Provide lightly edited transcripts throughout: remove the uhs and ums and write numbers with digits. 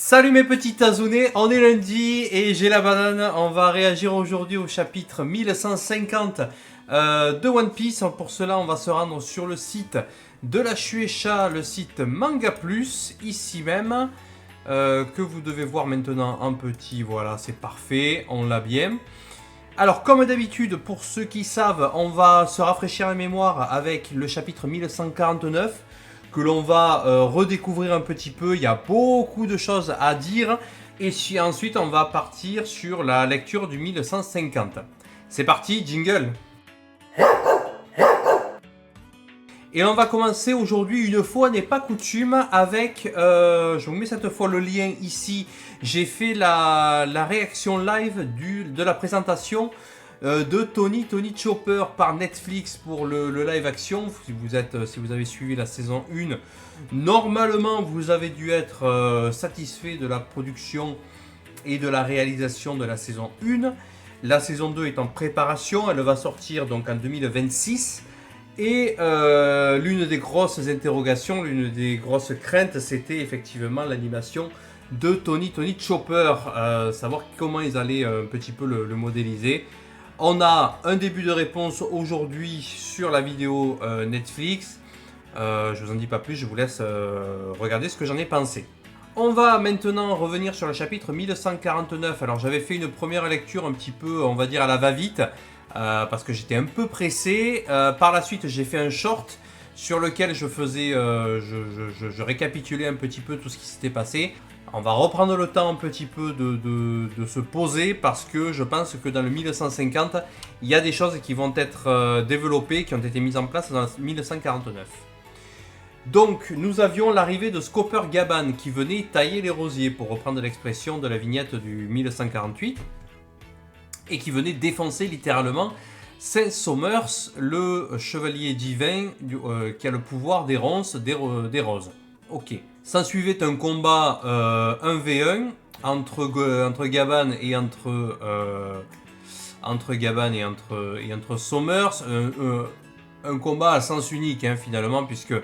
Salut mes petits tazounets, on est lundi et j'ai la banane. On va réagir aujourd'hui au chapitre 1150 de One Piece. Pour cela, on va se rendre sur le site de la Shueisha, le site Manga Plus, ici même, que vous devez voir maintenant en petit. Voilà, c'est parfait, on l'a bien. Alors, comme d'habitude, pour ceux qui savent, on va se rafraîchir la mémoire avec le chapitre 1149 que l'on va redécouvrir un petit peu. Il y a beaucoup de choses à dire. Et ensuite, on va partir sur la lecture du 1150. C'est parti, jingle. Et on va commencer aujourd'hui, une fois n'est pas coutume, avec, je vous mets cette fois le lien ici, j'ai fait la réaction live de la présentation de Tony Chopper par Netflix pour le live action. Si vous avez suivi la saison 1, normalement vous avez dû être satisfait de la production et de la réalisation de la saison 1. La saison 2 est en préparation, elle va sortir donc en 2026. Et l'une des grosses interrogations, l'une des grosses craintes, c'était effectivement l'animation de Tony Chopper, savoir comment ils allaient un petit peu le modéliser. On a un début de réponse aujourd'hui sur la vidéo Netflix. Je vous en dis pas plus, je vous laisse regarder ce que j'en ai pensé. On va maintenant revenir sur le chapitre 1149. Alors j'avais fait une première lecture un petit peu, on va dire à la va-vite, parce que j'étais un peu pressé. Par la suite, j'ai fait un short sur lequel je faisais, je récapitulais un petit peu tout ce qui s'était passé. On va reprendre le temps un petit peu de se poser parce que je pense que dans le 1150, il y a des choses qui vont être développées, qui ont été mises en place dans le 1149. Donc, nous avions l'arrivée de Scopper Gaban qui venait tailler les rosiers, pour reprendre l'expression de la vignette du 1148, et qui venait défoncer littéralement Saint Somers, le chevalier divin qui a le pouvoir des ronces, des roses. Ok. S'ensuivait un combat 1v1 entre Gaban et entre Somers. Un combat à sens unique finalement, puisque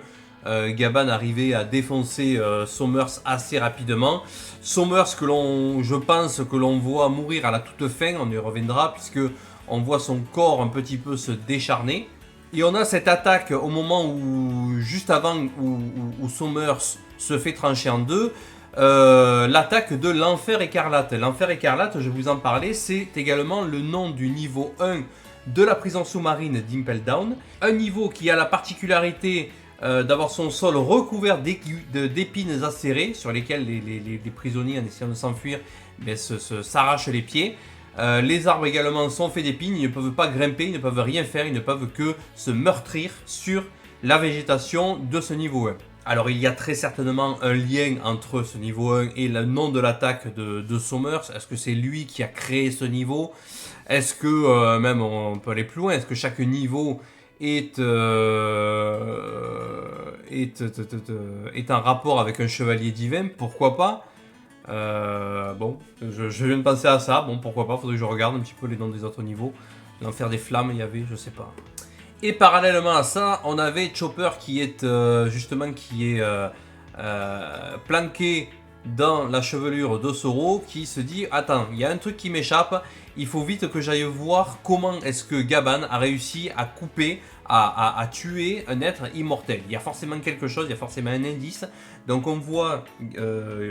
Gaban arrivait à défoncer Somers assez rapidement. Somers je pense que l'on voit mourir à la toute fin, on y reviendra, puisque on voit son corps un petit peu se décharner. Et on a cette attaque au moment où, juste avant où Somers se fait trancher en deux, l'attaque de l'Enfer Écarlate. L'Enfer Écarlate, je vous en parlais, c'est également le nom du niveau 1 de la prison sous-marine d'Impel Down. Un niveau qui a la particularité d'avoir son sol recouvert d'épines acérées sur lesquelles les prisonniers, en essayant de s'enfuir, s'arrachent les pieds. Les arbres également sont faits d'épines, ils ne peuvent pas grimper, ils ne peuvent rien faire, ils ne peuvent que se meurtrir sur la végétation de ce niveau 1. Alors il y a très certainement un lien entre ce niveau 1 et le nom de l'attaque de Somers. Est-ce que c'est lui qui a créé ce niveau? Est-ce que, même on peut aller plus loin, est-ce que chaque niveau est en rapport avec un chevalier divin? Pourquoi pas? Bon, je viens de penser à ça, bon pourquoi pas, faudrait que je regarde un petit peu les noms des autres niveaux. L'enfer des flammes, il y avait, je sais pas. Et parallèlement à ça, on avait Chopper qui est planqué dans la chevelure de Zoro, qui se dit « Attends, il y a un truc qui m'échappe, il faut vite que j'aille voir comment est-ce que Gaban a réussi à couper, à tuer un être immortel. Il y a forcément quelque chose, il y a forcément un indice. » Donc on voit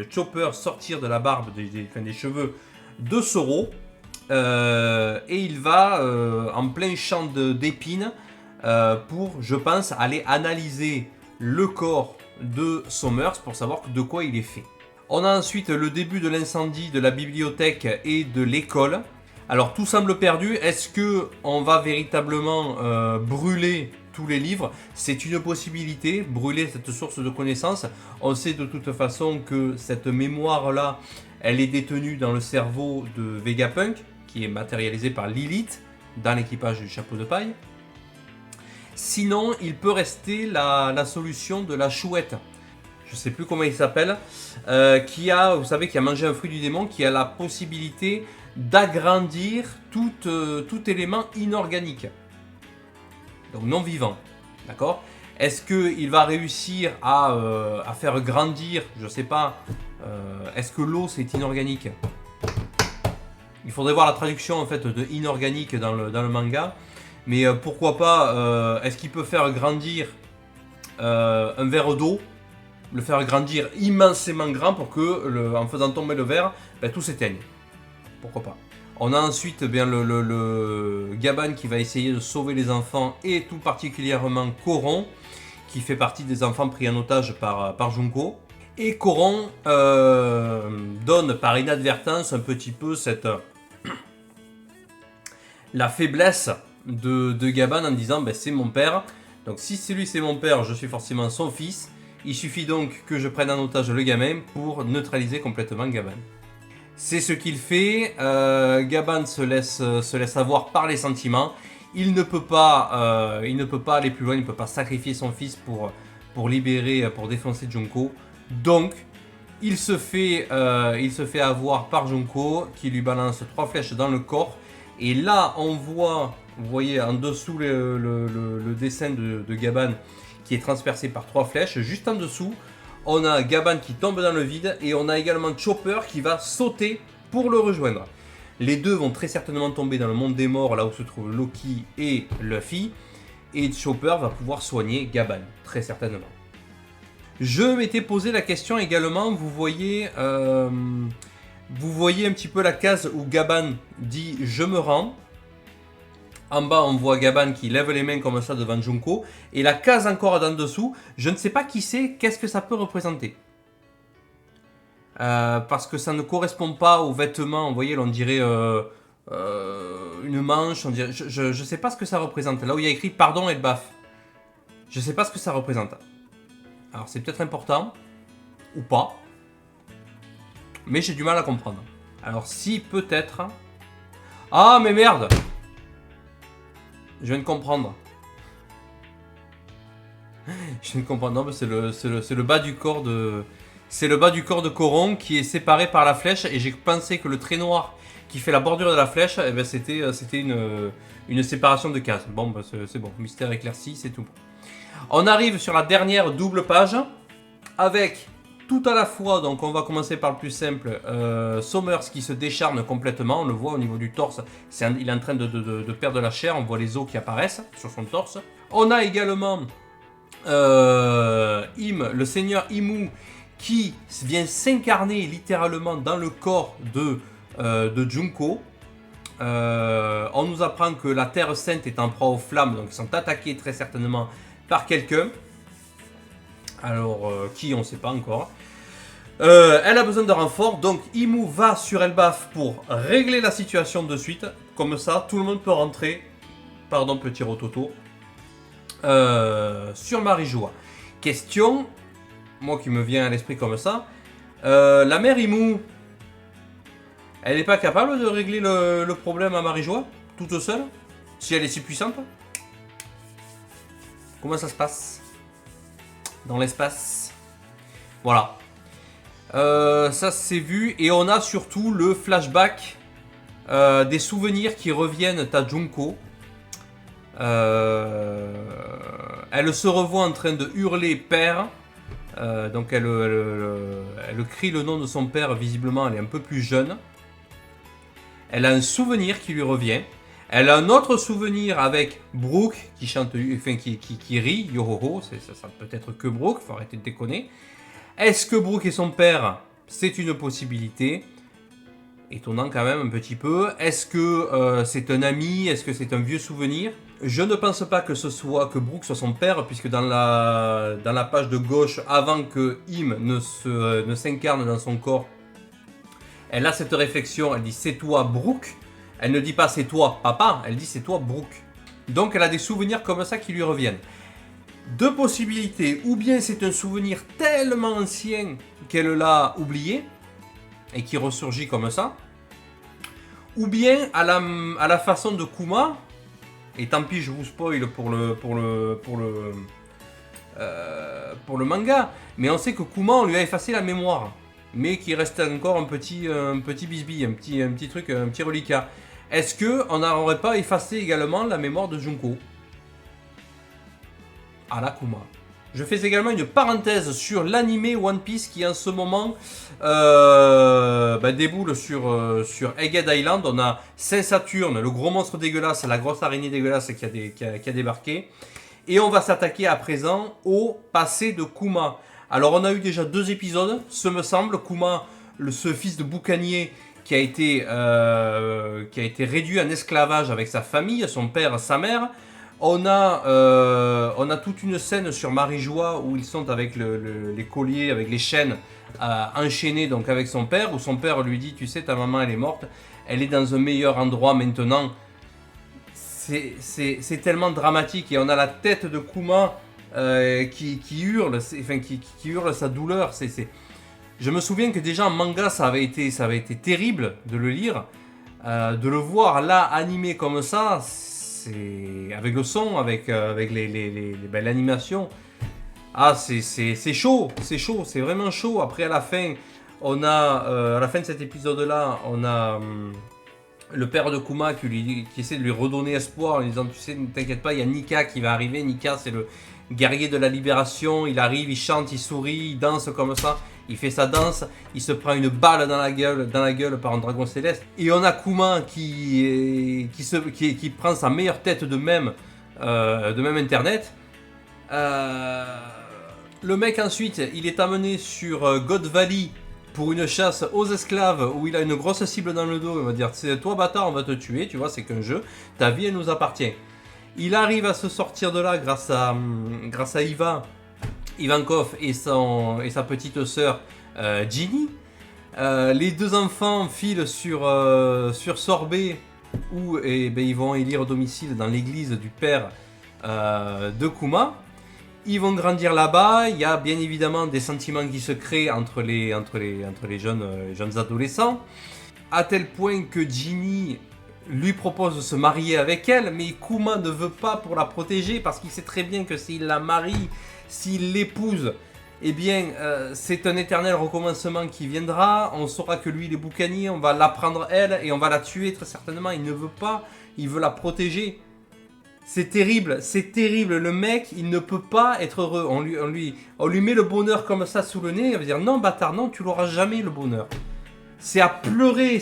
Chopper sortir de la barbe, des cheveux de Zoro, et il va en plein champ d'épines pour, je pense, aller analyser le corps de Somers pour savoir de quoi il est fait. On a ensuite le début de l'incendie de la bibliothèque et de l'école. Alors tout semble perdu. Est-ce que on va véritablement brûler tous les livres? C'est une possibilité, brûler cette source de connaissances. On sait de toute façon que cette mémoire-là, elle est détenue dans le cerveau de Vegapunk, qui est matérialisé par Lilith dans l'équipage du chapeau de paille. Sinon, il peut rester la solution de la chouette. Je ne sais plus comment il s'appelle, qui a mangé un fruit du démon, qui a la possibilité d'agrandir tout élément inorganique. Donc non vivant. D'accord? Est-ce qu'il va réussir à faire grandir, je ne sais pas, Est-ce que l'eau c'est inorganique? Il faudrait voir la traduction en fait de inorganique dans le manga. Mais pourquoi pas, est-ce qu'il peut faire grandir un verre d'eau, le faire grandir immensément grand pour que, en faisant tomber le verre, ben, tout s'éteigne. Pourquoi pas. On a ensuite bien le Gaban qui va essayer de sauver les enfants et tout particulièrement Coron qui fait partie des enfants pris en otage par Junko. Et Coron donne par inadvertance un petit peu la faiblesse de Gaban en disant ben, c'est mon père. Donc si c'est lui c'est mon père, je suis forcément son fils. Il suffit donc que je prenne en otage le gamin pour neutraliser complètement Gaban. C'est ce qu'il fait. Gaban se laisse avoir par les sentiments. Il ne peut pas aller plus loin. Il ne peut pas sacrifier son fils pour libérer, pour défoncer Junko. Donc, il se fait avoir par Junko qui lui balance 3 flèches dans le corps. Et là, on voit, vous voyez en dessous le dessin de Gaban qui est transpercé par 3 flèches. Juste en dessous, on a Gaban qui tombe dans le vide et on a également Chopper qui va sauter pour le rejoindre. Les deux vont très certainement tomber dans le monde des morts, là où se trouvent Loki et Luffy. Et Chopper va pouvoir soigner Gaban, très certainement. Je m'étais posé la question également, vous voyez un petit peu la case où Gaban dit « Je me rends ». En bas, on voit Gaban qui lève les mains comme ça devant Junko. Et la case encore d'en dessous, je ne sais pas qui c'est, qu'est-ce que ça peut représenter. Parce que ça ne correspond pas aux vêtements. Vous voyez, on dirait une manche. On dirait, je ne sais pas ce que ça représente. Là où il y a écrit « Pardon Elbaf ». Je ne sais pas ce que ça représente. Alors, c'est peut-être important. Ou pas. Mais j'ai du mal à comprendre. Alors, si peut-être... Ah, mais merde! Je viens de comprendre. Je viens de comprendre. Non, mais c'est le bas du corps de... C'est le bas du corps de Coron qui est séparé par la flèche. Et j'ai pensé que le trait noir qui fait la bordure de la flèche, eh ben, c'était une séparation de cases. Bon, bah, c'est bon. Mystère éclairci, c'est tout. On arrive sur la dernière double page. Avec tout à la fois, donc on va commencer par le plus simple, Somers qui se décharne complètement, on le voit au niveau du torse, il est en train de perdre la chair, on voit les os qui apparaissent sur son torse. On a également le seigneur Imu qui vient s'incarner littéralement dans le corps de Junko. On nous apprend que la Terre Sainte est en proie aux flammes, donc ils sont attaqués très certainement par quelqu'un. Alors, qui on ne sait pas encore. Elle a besoin de renfort, donc Imu va sur Elbaf pour régler la situation de suite. Comme ça, tout le monde peut rentrer. Pardon, petit rototo. Sur Marijoa. Question, moi qui me vient à l'esprit comme ça. La mère Imu, elle n'est pas capable de régler le problème à Marijoa, toute seule, si elle est si puissante? Comment ça se passe dans l'espace? Voilà. Ça c'est vu. Et on a surtout le flashback des souvenirs qui reviennent à Junko. Elle se revoit en train de hurler père. Donc elle crie le nom de son père. Visiblement elle est un peu plus jeune. Elle a un souvenir qui lui revient. Elle a un autre souvenir avec Brooke qui chante, enfin qui rit, yohoho, ça peut être que Brooke, faut arrêter de déconner. Est-ce que Brooke et son père, c'est une possibilité? Étonnant quand même un petit peu. Est-ce que c'est un ami? Est-ce que c'est un vieux souvenir? Je ne pense pas que Brooke soit son père, puisque dans la page de gauche, avant que Im ne s'incarne dans son corps, elle a cette réflexion, elle dit c'est toi Brooke. Elle ne dit pas c'est toi papa, elle dit c'est toi Brooke. Donc elle a des souvenirs comme ça qui lui reviennent. Deux possibilités, ou bien c'est un souvenir tellement ancien qu'elle l'a oublié et qui ressurgit comme ça, ou bien à la façon de Kuma, et tant pis je vous spoil pour le manga, mais on sait que Kuma on lui a effacé la mémoire, mais qu'il reste encore un petit bisbille, un petit truc, un petit reliquat. Est-ce qu'on n'aurait pas effacé également la mémoire de Junko? À la Kuma. Je fais également une parenthèse sur l'animé One Piece qui en ce moment déboule sur Egghead Island. On a Saint Saturne, le gros monstre dégueulasse, la grosse araignée dégueulasse qui a débarqué. Et on va s'attaquer à présent au passé de Kuma. Alors on a eu déjà 2 épisodes, ce me semble. Kuma, ce fils de boucanier qui a été réduit en esclavage avec sa famille, son père, sa mère. On a toute une scène sur Marijois où ils sont avec les colliers, avec les chaînes enchaînées donc avec son père, où son père lui dit, tu sais, ta maman elle est morte, elle est dans un meilleur endroit maintenant. C'est tellement dramatique et on a la tête de Kuma qui hurle, qui hurle sa douleur. Je me souviens que déjà en manga ça avait été terrible de le lire, de le voir là animé comme ça. Avec le son, avec l'animation. Ah, c'est chaud, c'est vraiment chaud. Après, à la fin de cet épisode-là, on a le père de Kuma qui essaie de lui redonner espoir en lui disant, tu sais, ne t'inquiète pas, il y a Nika qui va arriver. Nika, c'est le guerrier de la libération. Il arrive, il chante, il sourit, il danse comme ça. Il fait sa danse, il se prend une balle dans la gueule par un dragon céleste. Et on a Kuma qui prend sa meilleure tête de même internet. Le mec ensuite, il est amené sur God Valley pour une chasse aux esclaves où il a une grosse cible dans le dos. Il va dire, c'est toi bâtard, on va te tuer, tu vois, c'est qu'un jeu. Ta vie, elle nous appartient. Il arrive à se sortir de là grâce à Ivankov et sa petite sœur Ginny. Les 2 enfants filent sur Sorbet où ils vont élire domicile dans l'église du père de Kuma. Ils vont grandir là-bas. Il y a bien évidemment des sentiments qui se créent entre les jeunes adolescents, à tel point que Ginny lui propose de se marier avec elle, mais Kuma ne veut pas pour la protéger parce qu'il sait très bien que s'il la marie, s'il l'épouse, eh bien c'est un éternel recommencement qui viendra. On saura que lui il est boucanier, on va la prendre elle et on va la tuer très certainement. Il ne veut pas, il veut la protéger. C'est terrible, le mec il ne peut pas être heureux. On lui met le bonheur comme ça sous le nez, il va dire non bâtard, non tu l'auras jamais le bonheur. C'est à pleurer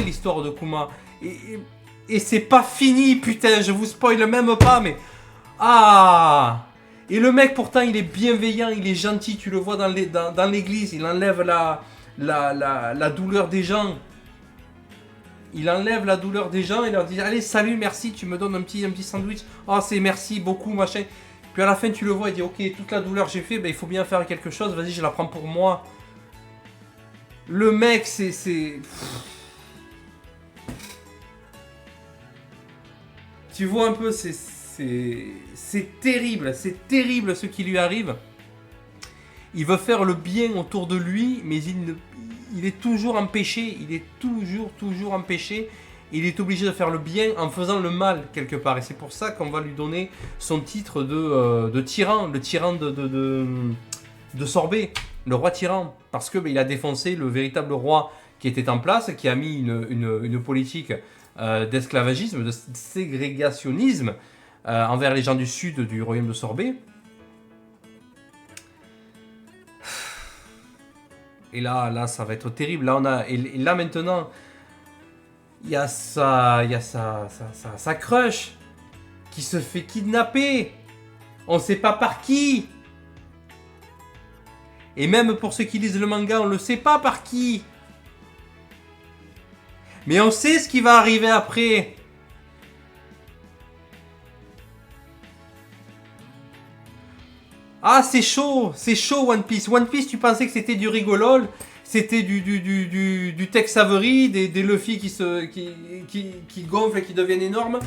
l'histoire de Kuma. Et c'est pas fini, putain, je vous spoil même pas, mais... Ah! Et le mec, pourtant, il est bienveillant, il est gentil, tu le vois dans l'église, il enlève la douleur des gens. Il enlève la douleur des gens et leur dit, allez, salut, merci, tu me donnes un petit sandwich. Oh, c'est merci beaucoup, machin. Puis à la fin, tu le vois, il dit, ok, toute la douleur que j'ai fait, il faut bien faire quelque chose, vas-y, je la prends pour moi. Le mec, c'est... Tu vois un peu, c'est terrible ce qui lui arrive. Il veut faire le bien autour de lui, mais il est toujours empêché, toujours empêché. Il est obligé de faire le bien en faisant le mal quelque part. Et c'est pour ça qu'on va lui donner son titre de tyran, le tyran de Sorbet, le roi tyran. Parce que il a défoncé le véritable roi qui était en place, qui a mis une politique d'esclavagisme, de ségrégationnisme envers les gens du sud du royaume de Sorbet. Et là, ça va être terrible. Là maintenant, il y a sa crush qui se fait kidnapper. On ne sait pas par qui. Et même pour ceux qui lisent le manga, on ne le sait pas par qui. Mais on sait ce qui va arriver après. Ah, c'est chaud One Piece. One Piece, tu pensais que c'était du rigolol, c'était du Tex Avery, des Luffy qui gonflent et qui deviennent énormes,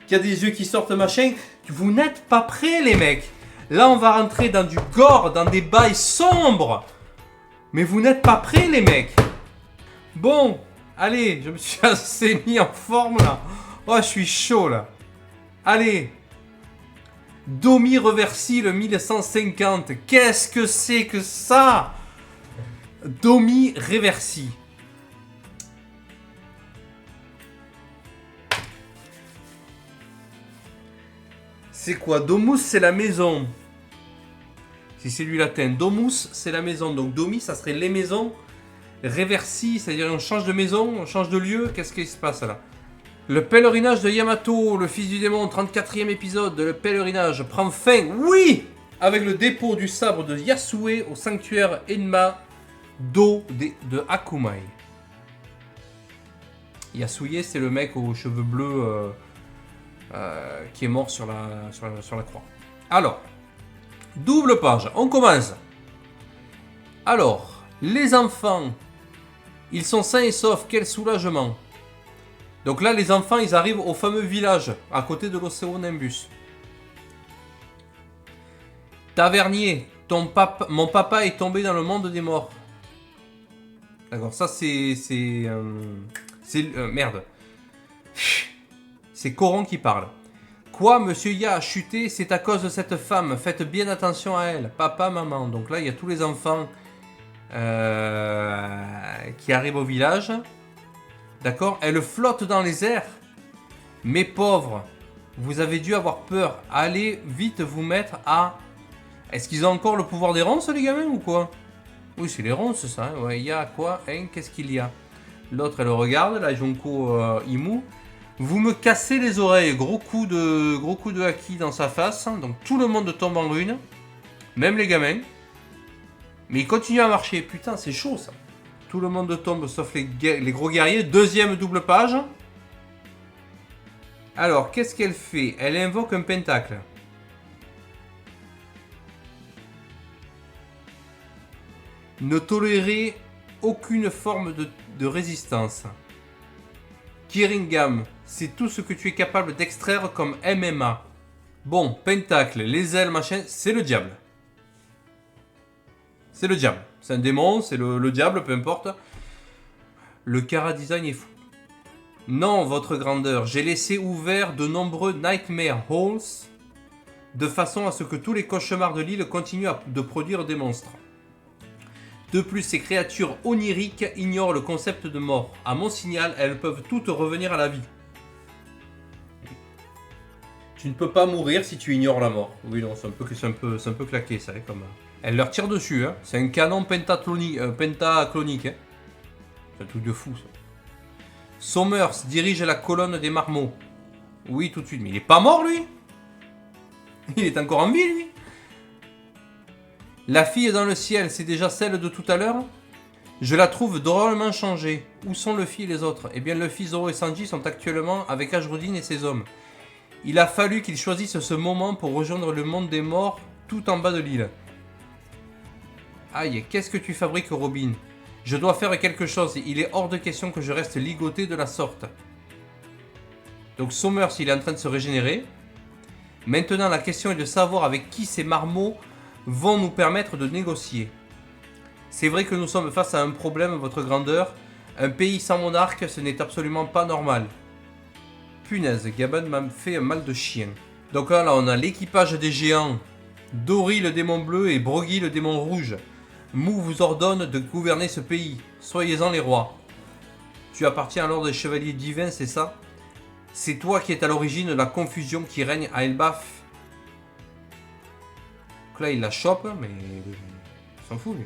qui a des yeux qui sortent machin. Vous n'êtes pas prêts, les mecs. Là, on va rentrer dans du gore, dans des bails sombres. Mais vous n'êtes pas prêts, les mecs. Bon, allez, je me suis assez mis en forme là. Oh, je suis chaud là. Allez. Domi Reversi le 1150. Qu'est-ce que c'est que ça? Domi Reversi. C'est quoi? Domus, c'est la maison. Si c'est du latin, domus, c'est la maison. Donc domi, ça serait les maisons. Reversi, c'est-à-dire on change de maison, on change de lieu. Qu'est-ce qui se passe là? Le pèlerinage de Yamato, le fils du démon, 34e épisode. Le pèlerinage prend fin, oui, avec le dépôt du sabre de Yasue au sanctuaire Enma Do de Akumai. Yasue, c'est le mec aux cheveux bleus qui est mort sur la croix. Alors, double page, on commence. Alors, les enfants, ils sont sains et saufs, quel soulagement. Donc là, les enfants, ils arrivent au fameux village, à côté de l'océan Nimbus. Tavernier, mon papa est tombé dans le monde des morts. D'accord, ça c'est... merde. C'est Coron qui parle. Quoi, monsieur Ya a chuté, c'est à cause de cette femme. Faites bien attention à elle. Papa, maman. Donc là, il y a tous les enfants qui arrivent au village. D'accord? Elle flotte dans les airs. Mes pauvres, vous avez dû avoir peur. Allez vite vous mettre à... Est-ce qu'ils ont encore le pouvoir des ronces, les gamins, ou quoi? Oui, c'est les ronces, ça. Hein. Ouais, il y a quoi? Hein? Qu'est-ce qu'il y a? L'autre, elle regarde, la Junko Imu. Vous me cassez les oreilles. Gros coup de haki dans sa face. Donc tout le monde tombe en ruine. Même les gamins. Mais il continue à marcher. Putain, c'est chaud, ça. Tout le monde tombe, sauf les gros guerriers. Deuxième double page. Alors, qu'est-ce qu'elle fait? Elle invoque un pentacle. Ne tolérez aucune forme de résistance. Kiringam, c'est tout ce que tu es capable d'extraire comme MMA. Bon, pentacle, les ailes, machin, c'est le diable. C'est le diable. C'est un démon, c'est le diable, peu importe. Le Kara design est fou. Non, votre grandeur, j'ai laissé ouvert de nombreux Nightmare Halls de façon à ce que tous les cauchemars de l'île continuent de produire des monstres. De plus, ces créatures oniriques ignorent le concept de mort. À mon signal, elles peuvent toutes revenir à la vie. Tu ne peux pas mourir si tu ignores la mort. Oui, non, c'est un peu claqué, ça. Hein, comme... Elle leur tire dessus. Hein. C'est un canon pentaclonique. Hein. C'est un truc de fou, ça. Sommers dirige la colonne des marmots. Oui, tout de suite. Mais il est pas mort, lui. Il est encore en vie, lui. La fille dans le ciel, c'est déjà celle de tout à l'heure? Je la trouve drôlement changée. Où sont Luffy et les autres? Eh bien, Luffy, Zoro et Sanji sont actuellement avec Ajrudin et ses hommes. Il a fallu qu'ils choisissent ce moment pour rejoindre le monde des morts tout en bas de l'île. Aïe, qu'est-ce que tu fabriques, Robin? Je dois faire quelque chose. Il est hors de question que je reste ligoté de la sorte. Donc Sommers, il est en train de se régénérer. Maintenant, la question est de savoir avec qui ces marmots vont nous permettre de négocier. C'est vrai que nous sommes face à un problème, votre grandeur. Un pays sans monarque, ce n'est absolument pas normal. Punaise, Gaben m'a fait un mal de chien. Donc là, on a l'équipage des géants. Dory, le démon bleu, et Brogy, le démon rouge. Mou vous ordonne de gouverner ce pays. Soyez-en les rois. Tu appartiens alors des chevaliers divins, c'est ça? C'est toi qui es à l'origine de la confusion qui règne à Elbaf. Donc là, il la chope, mais il s'en fout, lui.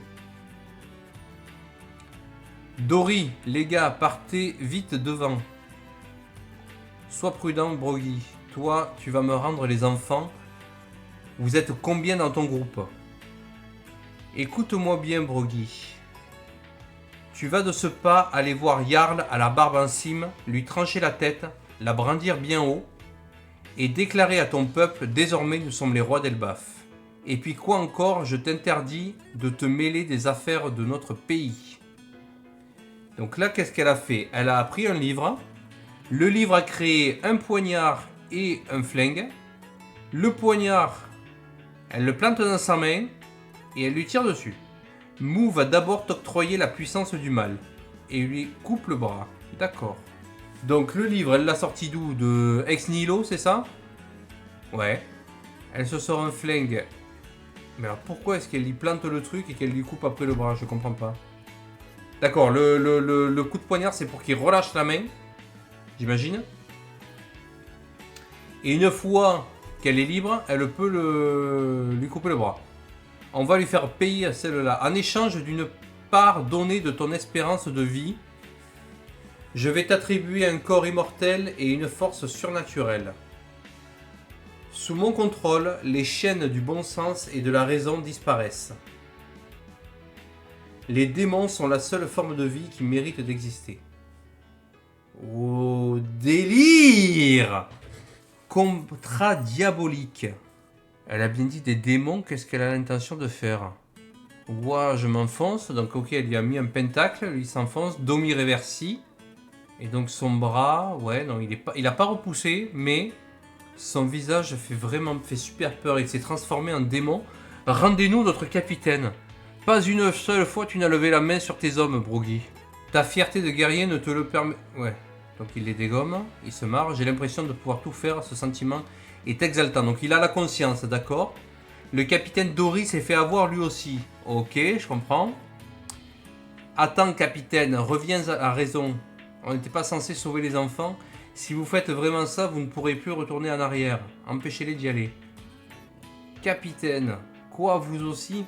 Dory, les gars, partez vite devant. Sois prudent, Brogy. Toi, tu vas me rendre les enfants. Vous êtes combien dans ton groupe? Écoute-moi bien, Brogy. Tu vas de ce pas aller voir Jarl à la barbe en cime, lui trancher la tête, la brandir bien haut, et déclarer à ton peuple, désormais nous sommes les rois d'Elbaf. Et puis quoi encore, je t'interdis de te mêler des affaires de notre pays. Donc là, qu'est-ce qu'elle a fait? Elle a appris un livre. Le livre a créé un poignard et un flingue. Le poignard, elle le plante dans sa main et elle lui tire dessus. Mou va d'abord t'octroyer la puissance du mal et lui coupe le bras. D'accord. Donc le livre, elle l'a sorti d'où? De Ex Nihilo, c'est ça? Ouais. Elle se sort un flingue. Mais alors pourquoi est-ce qu'elle lui plante le truc et qu'elle lui coupe après le bras? Je comprends pas. D'accord, le coup de poignard, c'est pour qu'il relâche la main. J'imagine. Et une fois qu'elle est libre, elle peut lui couper le bras. On va lui faire payer celle-là. En échange d'une part donnée de ton espérance de vie, je vais t'attribuer un corps immortel et une force surnaturelle. Sous mon contrôle, les chaînes du bon sens et de la raison disparaissent. Les démons sont la seule forme de vie qui mérite d'exister. Oh, délire! Contrat diabolique. Elle a bien dit des démons, qu'est-ce qu'elle a l'intention de faire? Ouah, je m'enfonce. Donc, ok, elle lui a mis un pentacle, lui s'enfonce. Domi reversi. Et donc, son bras, ouais, non, il a pas repoussé, mais son visage fait super peur. Il s'est transformé en démon. Rendez-nous notre capitaine. Pas une seule fois tu n'as levé la main sur tes hommes, Broggy. Ta fierté de guerrier ne te le permet... Ouais. Donc il les dégomme, il se marre. J'ai l'impression de pouvoir tout faire, ce sentiment est exaltant. Donc il a la conscience, d'accord. Le capitaine Dory s'est fait avoir lui aussi. Ok, je comprends. Attends, capitaine, reviens à la raison. On n'était pas censé sauver les enfants. Si vous faites vraiment ça, vous ne pourrez plus retourner en arrière. Empêchez-les d'y aller. Capitaine, quoi, vous aussi?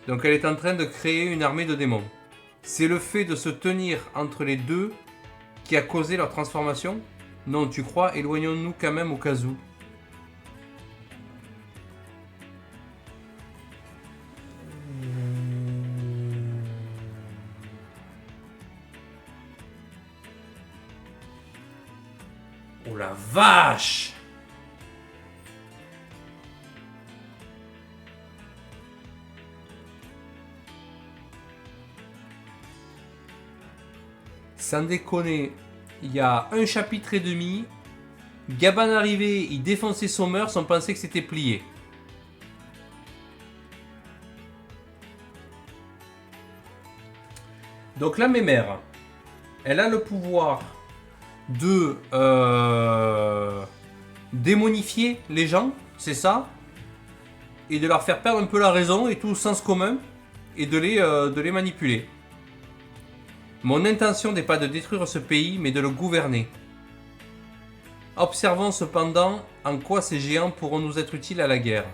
Donc elle est en train de créer une armée de démons. C'est le fait de se tenir entre les deux qui a causé leur transformation? Non, tu crois? Éloignons-nous quand même au cas où. Oh la vache! Sans déconner, il y a un chapitre et demi. Gaban arrivé, il défonçait Sommers, on pensait que c'était plié. Donc la mémère, elle a le pouvoir de démonifier les gens, c'est ça, et de leur faire perdre un peu la raison et tout le sens commun, et de les manipuler. Mon intention n'est pas de détruire ce pays, mais de le gouverner. Observons cependant en quoi ces géants pourront nous être utiles à la guerre.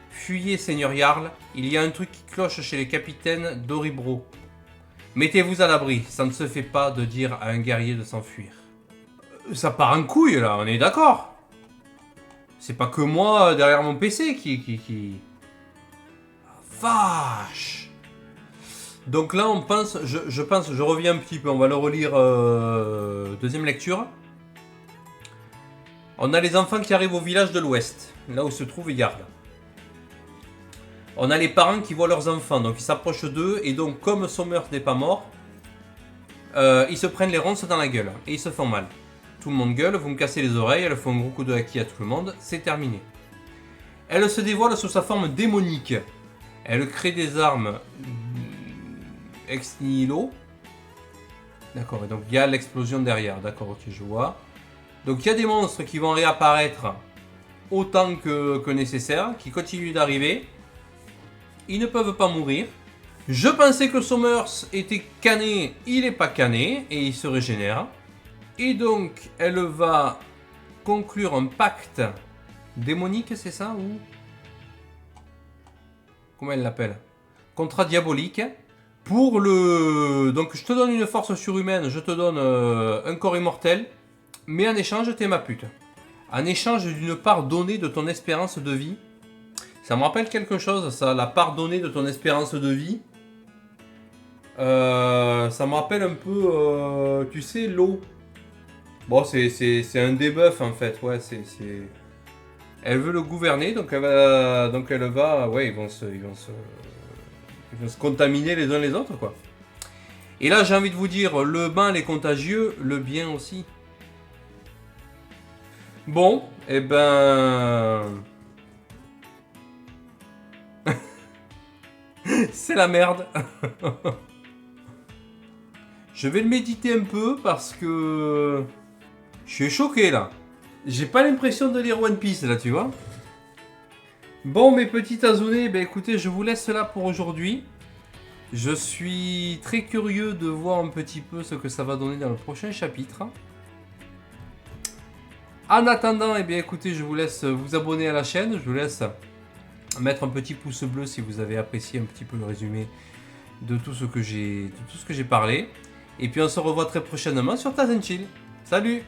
Fuyez, Seigneur Jarl, il y a un truc qui cloche chez les capitaines d'Oribro. Mettez-vous à l'abri, ça ne se fait pas de dire à un guerrier de s'enfuir. Ça part en couille là, on est d'accord. C'est pas que moi derrière mon PC qui... Vache! Donc là, on pense, je reviens un petit peu, on va le relire, deuxième lecture. On a les enfants qui arrivent au village de l'ouest, là où se trouve Jarl. On a les parents qui voient leurs enfants, donc ils s'approchent d'eux, et donc comme Sommers n'est pas mort, ils se prennent les ronces dans la gueule, et ils se font mal. Tout le monde gueule, vous me cassez les oreilles, elle fait un gros coup de haki à tout le monde, c'est terminé. Elle se dévoile sous sa forme démonique. Elle crée des armes... ex nihilo. D'accord, et donc il y a l'explosion derrière. D'accord, ok, je vois. Donc il y a des monstres qui vont réapparaître autant que nécessaire, qui continuent d'arriver. Ils ne peuvent pas mourir. Je pensais que Sommers était cané, il n'est pas cané, et il se régénère. Et donc, elle va conclure un pacte démonique, c'est ça, ou... Comment elle l'appelle? Contrat diabolique. Pour le... Donc je te donne une force surhumaine, je te donne un corps immortel, mais en échange, t'es ma pute. En échange d'une part donnée de ton espérance de vie. Ça me rappelle quelque chose, ça, la part donnée de ton espérance de vie. Ça me rappelle un peu, tu sais, l'eau. Bon, c'est un debuff en fait, ouais, c'est... Elle veut le gouverner, donc elle va... Ouais, ils vont se contaminer les uns les autres, quoi. Et là, j'ai envie de vous dire, le mal est contagieux, le bien aussi. Bon, et ben... C'est la merde. Je vais le méditer un peu parce que... Je suis choqué, là. J'ai pas l'impression de lire One Piece, là, tu vois. Bon, mes petits Azunés, ben écoutez, je vous laisse là pour aujourd'hui. Je suis très curieux de voir un petit peu ce que ça va donner dans le prochain chapitre. En attendant, eh bien écoutez, je vous laisse vous abonner à la chaîne. Je vous laisse mettre un petit pouce bleu si vous avez apprécié un petit peu le résumé de tout ce que j'ai parlé. Et puis on se revoit très prochainement sur Taz & Chill. Salut!